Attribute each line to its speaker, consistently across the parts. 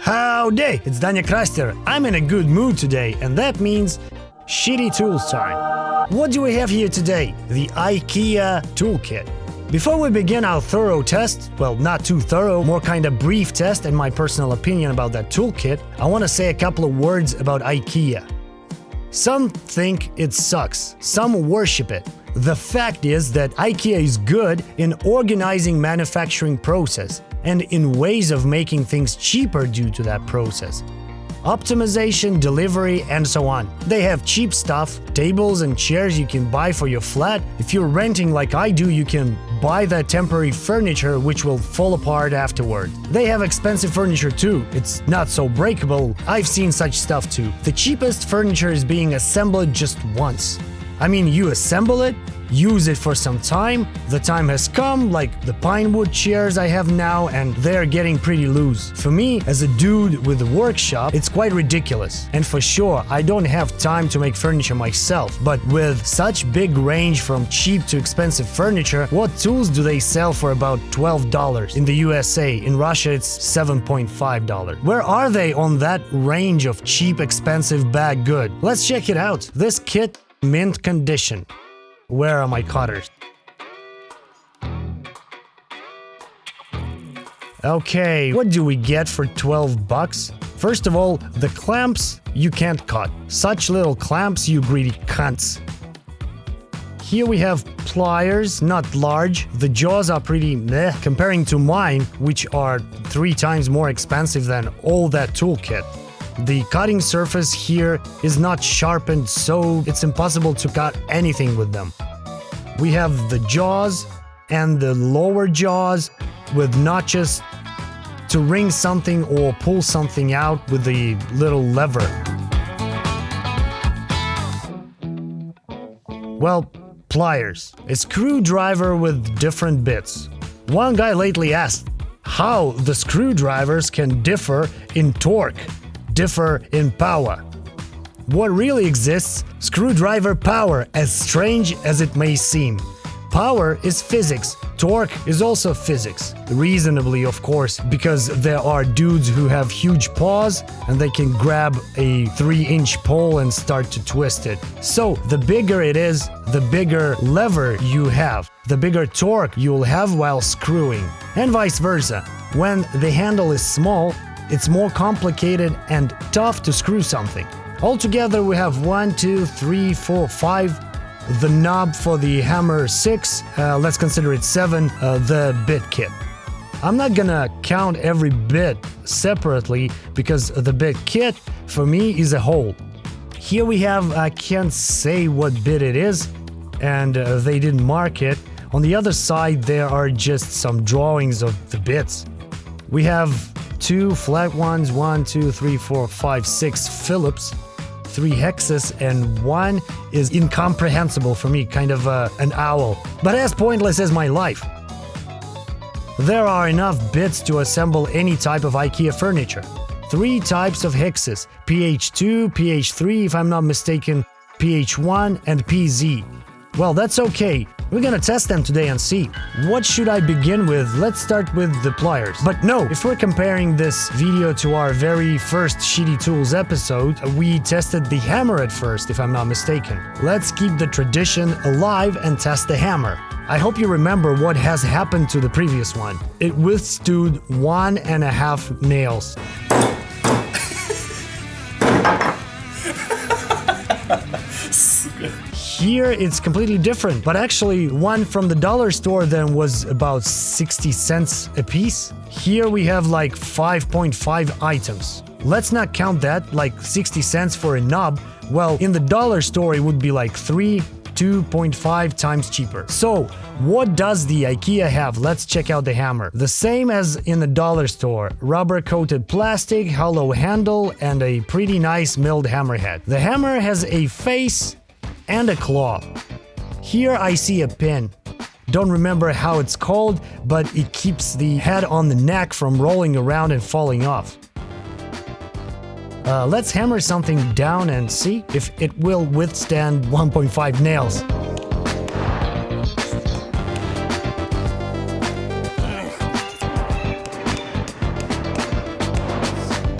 Speaker 1: Howdy, it's Danya Kraster. I'm in a good mood today, and that means shitty tools time. What do we have here today? The Ikea toolkit. Before we begin our thorough test, well, not too thorough, more kind of brief test and my personal opinion about that toolkit, I want to say a couple of words about Ikea. Some think it sucks, some worship it. The fact is that Ikea is good in organizing manufacturing process and in ways of making things cheaper due to that process. Optimization, delivery, and so on. They have cheap stuff, tables and chairs you can buy for your flat. If you're renting like I do, you can buy that temporary furniture which will fall apart afterward. They have expensive furniture too. It's not so breakable. I've seen such stuff too. The cheapest furniture is being assembled just once. I mean, you assemble it, use it for some time, the time has come, like the pine wood chairs I have now, and they're getting pretty loose. For me, as a dude with a workshop, it's quite ridiculous. And for sure, I don't have time to make furniture myself, but with such big range from cheap to expensive furniture, what tools do they sell for about $12? In the USA, in Russia it's $7.5. Where are they on that range of cheap, expensive, bad good? Let's check it out. This kit, mint condition. Where are my cutters? Okay, what do we get for 12 bucks? First of all, the clamps you can't cut. Such little clamps, you greedy cunts. Here we have pliers, not large. The jaws are pretty meh comparing to mine, which are 3 times more expensive than all that toolkit. The cutting surface here is not sharpened, so it's impossible to cut anything with them. We have the jaws and the lower jaws with notches to wring something or pull something out with the little lever. Well, pliers. A screwdriver with different bits. One guy lately asked how the screwdrivers can differ in torque. Differ in power. What really exists? Screwdriver power, as strange as it may seem. Power is physics. Torque is also physics. Reasonably, of course, because there are dudes who have huge paws and they can grab a 3-inch pole and start to twist it. So, the bigger it is, the bigger lever you have, the bigger torque you'll have while screwing. And vice versa. When the handle is small, it's more complicated and tough to screw something. Altogether we have 1, 2, 3, 4, 5. The knob for the hammer 6, let's consider it 7, the bit kit. I'm not gonna count every bit separately because the bit kit for me is a whole. Here we have, I can't say what bit it is, and they didn't mark it. On the other side there are just some drawings of the bits. We have 2 flat ones, 1, 2, 3, 4, 5, 6 Phillips, 3 hexes, and 1 is incomprehensible for me, kind of an owl, but as pointless as my life. There are enough bits to assemble any type of Ikea furniture. 3 types of hexes, PH2, PH3 if I'm not mistaken, PH1 and PZ. Well, that's okay. We're gonna test them today and see. What should I begin with? Let's start with the pliers. But no, if we're comparing this video to our very first Shitty Tools episode, we tested the hammer at first, if I'm not mistaken. Let's keep the tradition alive and test the hammer. I hope you remember what has happened to the previous one. It withstood 1.5 nails. Here it's completely different, but actually one from the dollar store then was about 60 cents a piece. Here we have like 5.5 items. Let's not count that, like 60 cents for a knob. Well, in the dollar store it would be like 2.5 times cheaper. So, what does the Ikea have? Let's check out the hammer. The same as in the dollar store. Rubber-coated plastic, hollow handle, and a pretty nice milled hammerhead. The hammer has a face and a claw. Here I see a pin. Don't remember how it's called, but it keeps the head on the neck from rolling around and falling off. Let's hammer something down and see if it will withstand 1.5 nails.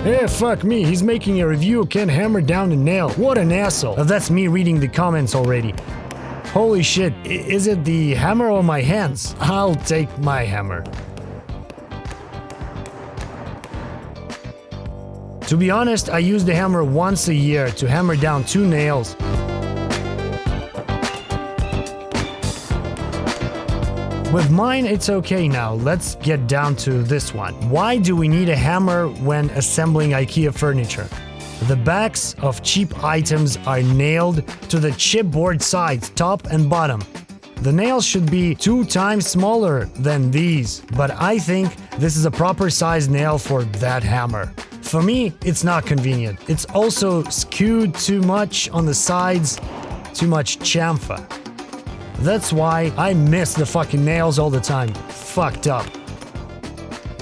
Speaker 1: Eh, fuck me, he's making a review, can't hammer down a nail. What an asshole. That's me reading the comments already. Holy shit, is it the hammer or my hands? I'll take my hammer. To be honest, I use the hammer once a year to hammer down 2 nails. With mine, it's okay now. Let's get down to this one. Why do we need a hammer when assembling IKEA furniture? The backs of cheap items are nailed to the chipboard sides, top and bottom. The nails should be 2 times smaller than these, but I think this is a proper size nail for that hammer. For me, it's not convenient. It's also skewed too much on the sides, too much chamfer. That's why I miss the fucking nails all the time. Fucked up.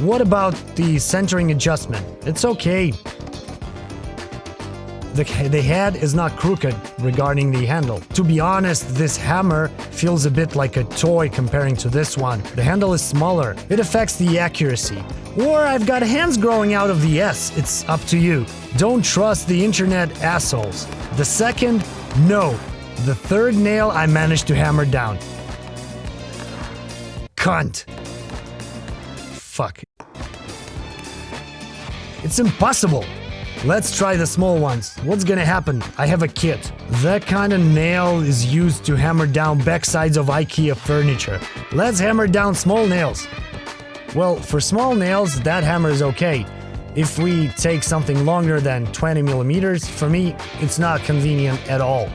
Speaker 1: What about the centering adjustment? It's okay. The head is not crooked regarding the handle. To be honest, this hammer feels a bit like a toy comparing to this one. The handle is smaller. It affects the accuracy. Or I've got hands growing out of the S. It's up to you. Don't trust the internet assholes. The second, no. The third nail I managed to hammer down. Cunt. Fuck. It's impossible. Let's try the small ones. What's gonna happen? I have a kit. That kind of nail is used to hammer down backsides of IKEA furniture. Let's hammer down small nails. Well, for small nails, that hammer is okay. If we take something longer than 20 millimeters, for me, it's not convenient at all.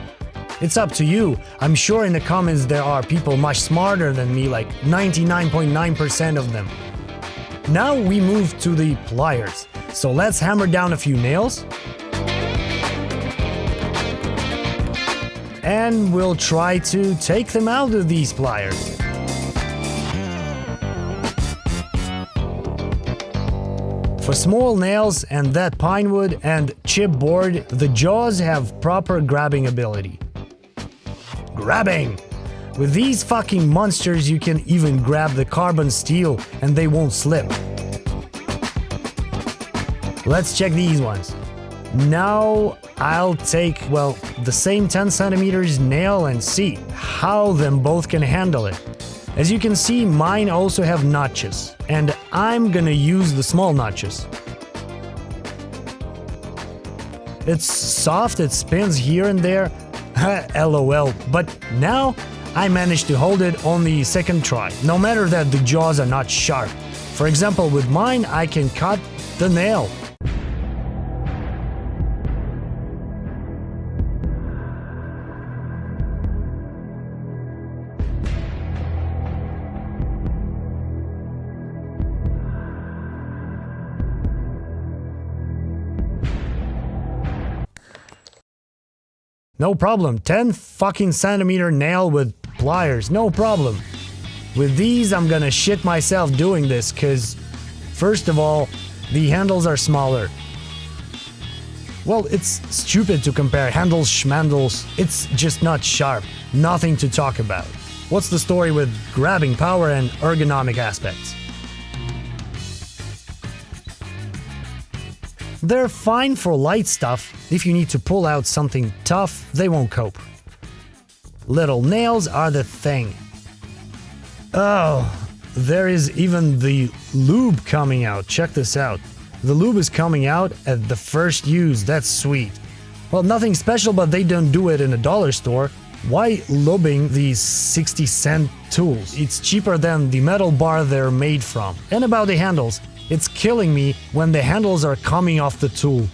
Speaker 1: It's up to you. I'm sure in the comments there are people much smarter than me, like 99.9% of them. Now we move to the pliers. So let's hammer down a few nails. And we'll try to take them out of these pliers. For small nails and that pine wood and chipboard, the jaws have proper grabbing ability. Grabbing! With these fucking monsters you can even grab the carbon steel and they won't slip. Let's check these ones. Now I'll take, well, the same 10 centimeters nail and see how them both can handle it. As you can see, mine also have notches, and I'm gonna use the small notches. It's soft, it spins here and there, LOL, but now I managed to hold it on the second try, no matter that the jaws are not sharp. For example, with mine, I can cut the nail. No problem, 10 fucking centimeter nail with pliers, no problem. With these, I'm gonna shit myself doing this, cause first of all, the handles are smaller. Well, it's stupid to compare handles schmandles, it's just not sharp, nothing to talk about. What's the story with grabbing power and ergonomic aspects? They're fine for light stuff. If you need to pull out something tough, they won't cope. Little nails are the thing. Oh, there is even the lube coming out. Check this out. The lube is coming out at the first use. That's sweet. Well, nothing special, but they don't do it in a dollar store. Why lubing these 60-cent tools? It's cheaper than the metal bar they're made from. And about the handles. It's killing me when the handles are coming off the tool.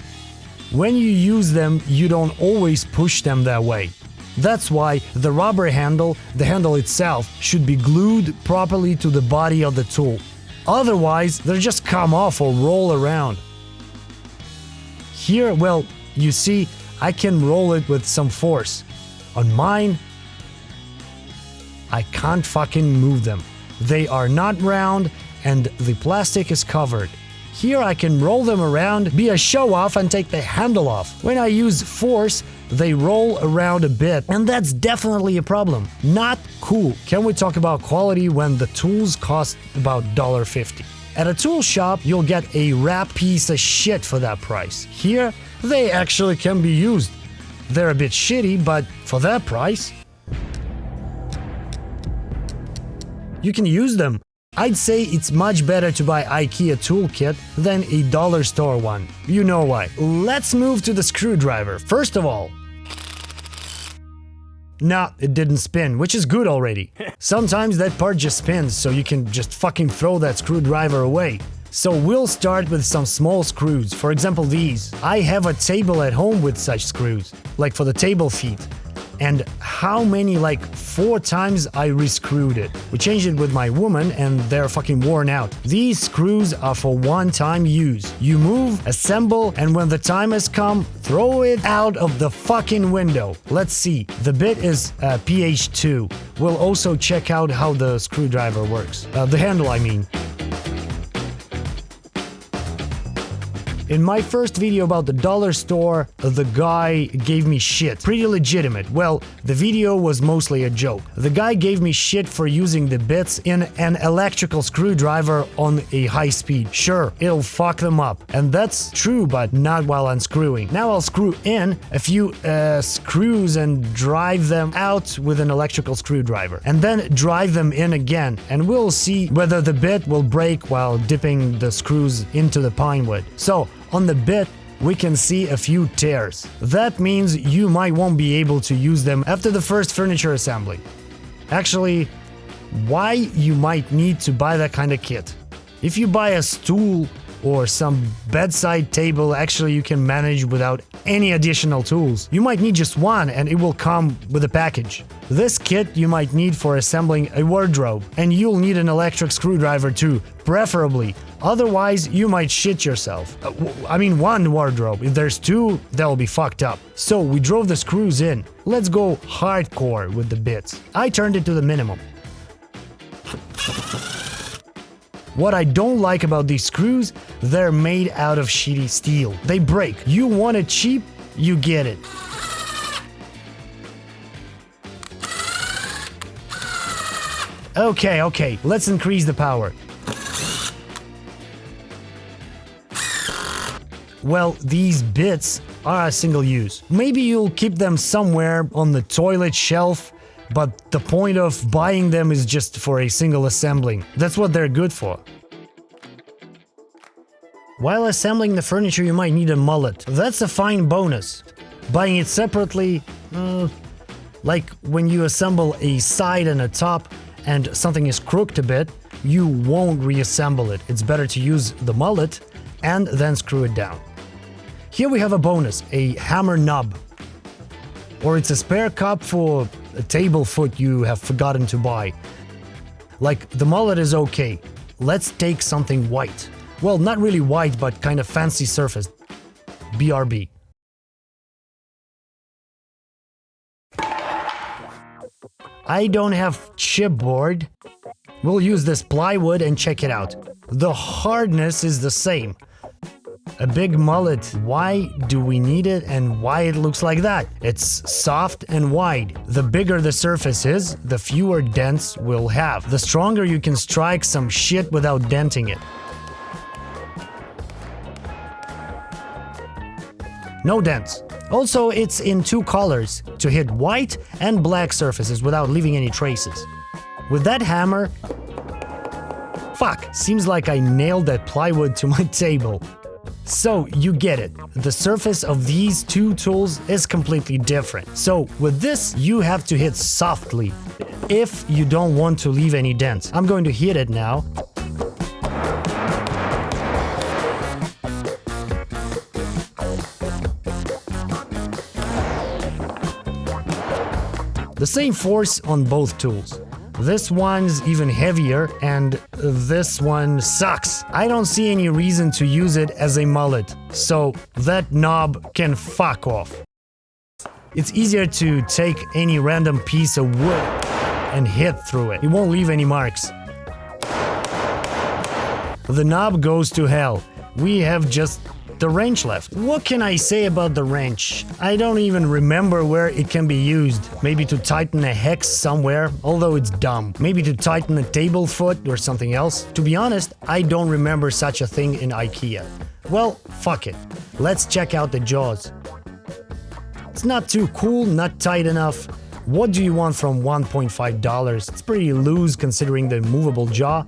Speaker 1: When you use them, you don't always push them that way. That's why the rubber handle, the handle itself, should be glued properly to the body of the tool. Otherwise, they'll just come off or roll around. Here, well, you see, I can roll it with some force. On mine, I can't fucking move them. They are not round, and the plastic is covered. Here I can roll them around, be a show-off and take the handle off. When I use force, they roll around a bit, and that's definitely a problem. Not cool. Can we talk about quality when the tools cost about $1.50? At a tool shop, you'll get a wrap piece of shit for that price. Here, they actually can be used. They're a bit shitty, but for that price, you can use them. I'd say it's much better to buy Ikea toolkit than a dollar store one. You know why. Let's move to the screwdriver. First of all, nah, it didn't spin, which is good already. Sometimes that part just spins, so you can just fucking throw that screwdriver away. So we'll start with some small screws, for example these. I have a table at home with such screws, like for the table feet. And how many, like 4 times I re-screwed it. We changed it with my woman and they're fucking worn out. These screws are for one-time use. You move, assemble, and when the time has come, throw it out of the fucking window. Let's see, the bit is pH2. We'll also check out how the screwdriver works. The handle, I mean. In my first video about the dollar store, the guy gave me shit. Pretty legitimate. Well, the video was mostly a joke. The guy gave me shit for using the bits in an electrical screwdriver on a high speed. Sure, it'll fuck them up. And that's true, but not while unscrewing. Now I'll screw in a few screws and drive them out with an electrical screwdriver. And then drive them in again. And we'll see whether the bit will break while dipping the screws into the pine wood. So, on the bit, we can see a few tears. That means you might won't be able to use them after the first furniture assembly. Actually, why you might need to buy that kind of kit? If you buy a stool or some bedside table, actually you can manage without any additional tools. You might need just one and it will come with a package. This kit you might need for assembling a wardrobe, and you'll need an electric screwdriver too, preferably. Otherwise, you might shit yourself. I mean one wardrobe. If there's 2, that'll be fucked up. So we drove the screws in. Let's go hardcore with the bits. I turned it to the minimum. What I don't like about these screws, they're made out of shitty steel. They break. You want it cheap, you get it. Okay, let's increase the power. Well, these bits are a single use. Maybe you'll keep them somewhere on the toilet shelf, but the point of buying them is just for a single assembling. That's what they're good for. While assembling the furniture, you might need a mallet. That's a fine bonus. Buying it separately, like when you assemble a side and a top and something is crooked a bit, you won't reassemble it. It's better to use the mallet and then screw it down. Here we have a bonus, a hammer knob. Or it's a spare cup for a table foot you have forgotten to buy. Like, the mallet is okay. Let's take something white. Well, not really white, but kind of fancy surface. BRB. I don't have chipboard. We'll use this plywood and check it out. The hardness is the same. A big mallet. Why do we need it and why it looks like that? It's soft and wide. The bigger the surface is, the fewer dents we'll have. The stronger you can strike some shit without denting it. No dents. Also, it's in 2 colors, to hit white and black surfaces without leaving any traces. With that hammer... Fuck, seems like I nailed that plywood to my table. So, you get it. The surface of these 2 tools is completely different. So, with this, you have to hit softly, if you don't want to leave any dents. I'm going to hit it now. The same force on both tools. This one's even heavier and this one sucks. I don't see any reason to use it as a mallet, so that knob can fuck off. It's easier to take any random piece of wood and hit through it. It won't leave any marks. The knob goes to hell. We have just the wrench left. What can I say about the wrench? I don't even remember where it can be used. Maybe to tighten a hex somewhere, although it's dumb. Maybe to tighten a table foot or something else. To be honest, I don't remember such a thing in Ikea. Well, fuck it. Let's check out the jaws. It's not too cool, not tight enough. What do you want from $1.5? It's pretty loose considering the movable jaw.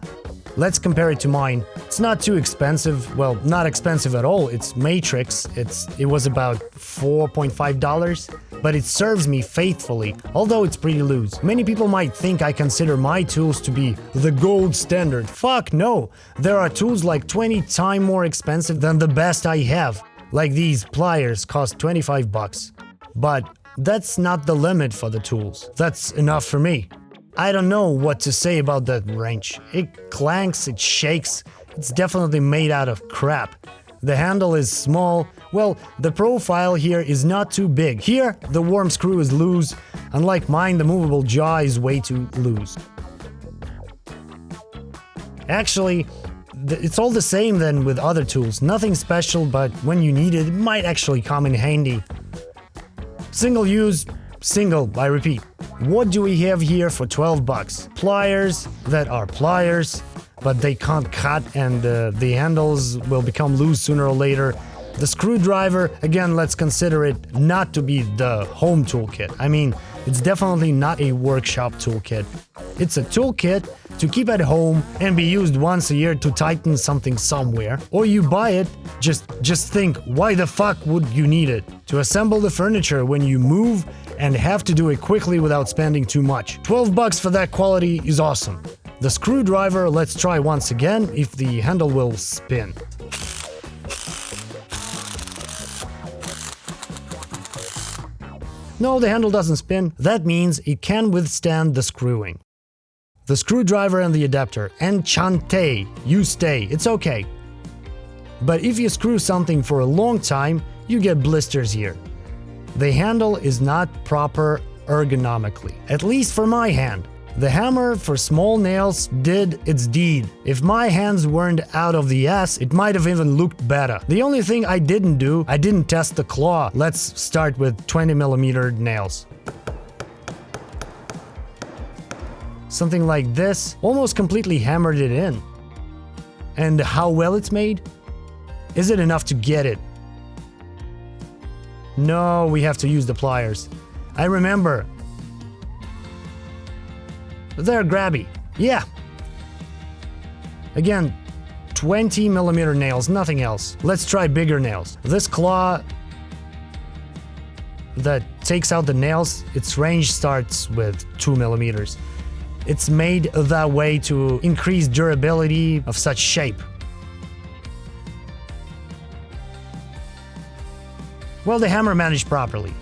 Speaker 1: Let's compare it to mine. It's not too expensive. Well, not expensive at all. It's Matrix. It was about $4.5, but it serves me faithfully, although it's pretty loose. Many people might think I consider my tools to be the gold standard. Fuck no. There are tools like 20 times more expensive than the best I have. Like these pliers cost 25 bucks. But that's not the limit for the tools. That's enough for me. I don't know what to say about that wrench. It clanks, it shakes, it's definitely made out of crap. The handle is small. Well, the profile here is not too big. Here, the worm screw is loose. Unlike mine, the movable jaw is way too loose. Actually, it's all the same than with other tools. Nothing special, but when you need it, it might actually come in handy. Single use, single, I repeat. What do we have here for 12 bucks? Pliers that are pliers, but they can't cut and the handles will become loose sooner or later. The screwdriver, again, let's consider it not to be the home toolkit. I mean, it's definitely not a workshop toolkit. It's a toolkit to keep at home and be used once a year to tighten something somewhere. Or you buy it, just think, why the fuck would you need it? To assemble the furniture when you move and have to do it quickly without spending too much. 12 bucks for that quality is awesome. The screwdriver, let's try once again if the handle will spin. No, the handle doesn't spin. That means it can withstand the screwing. The screwdriver and the adapter. Enchante. You stay. It's okay. But if you screw something for a long time, you get blisters here. The handle is not proper ergonomically, at least for my hand. The hammer for small nails did its deed. If my hands weren't out of the ass, it might have even looked better. The only thing I didn't do, I didn't test the claw. Let's start with 20mm nails. Something like this, almost completely hammered it in. And how well it's made? Is it enough to get it? No, we have to use the pliers. I remember. They're grabby. Yeah. Again, 20mm nails, nothing else. Let's try bigger nails. This claw that takes out the nails, its range starts with 2mm. It's made that way to increase durability of such shape. Well, the hammer managed properly.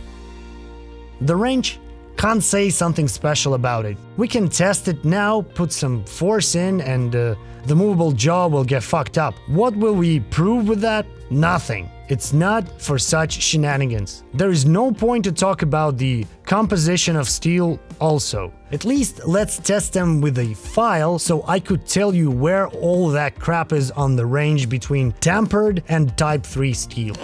Speaker 1: The wrench, can't say something special about it. We can test it now, put some force in, and the movable jaw will get fucked up. What will we prove with that? Nothing. It's not for such shenanigans. There is no point to talk about the composition of steel also. At least let's test them with a file so I could tell you where all that crap is on the range between tempered and Type 3 steel.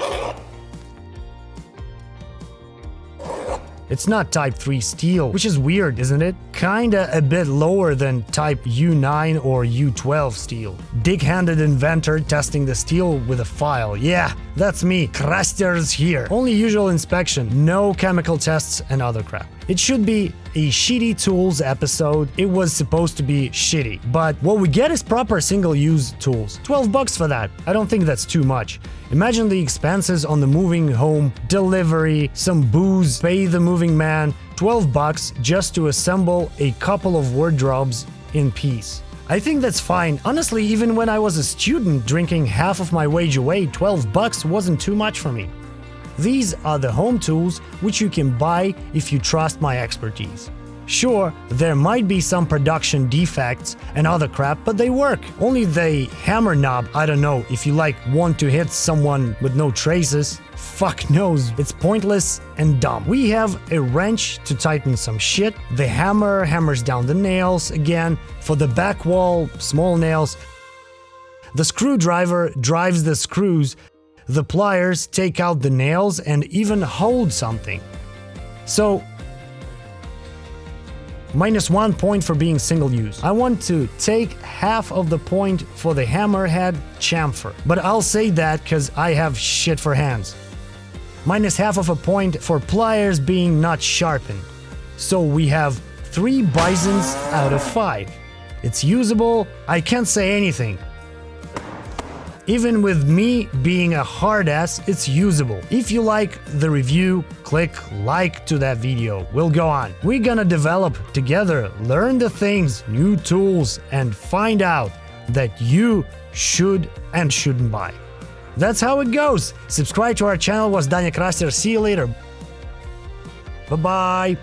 Speaker 1: It's not Type 3 steel, which is weird, isn't it? Kinda a bit lower than Type U9 or U12 steel. Dig-handed inventor testing the steel with a file. Yeah, that's me, Crasters here. Only usual inspection, no chemical tests and other crap. It should be a shitty tools episode. It was supposed to be shitty, but what we get is proper single-use tools. 12 bucks for that. I don't think that's too much. Imagine the expenses on the moving home, delivery, some booze, pay the moving man, 12 bucks just to assemble a couple of wardrobes in peace. I think that's fine. Honestly, even when I was a student drinking half of my wage away, 12 bucks wasn't too much for me. These are the home tools which you can buy if you trust my expertise. Sure, there might be some production defects and other crap, but they work. Only the hammer knob, I don't know, if you want to hit someone with no traces, fuck knows, it's pointless and dumb. We have a wrench to tighten some shit, the hammer hammers down the nails, again, for the back wall, small nails. The screwdriver drives the screws. the pliers take out the nails and even hold something. So, -1 point for being single use. I want to take half of the point for the hammerhead chamfer, but I'll say that because I have shit for hands. -1/2 of a point for pliers being not sharpened. So we have 3 bisons out of 5. It's usable, I can't say anything. Even with me being a hard ass, it's usable. If you like the review, click like to that video. We'll go on. We're gonna develop together, learn the things, new tools, and find out that you should and shouldn't buy. That's how it goes. Subscribe to our channel. Was Danya Kraster. See you later. Bye-bye.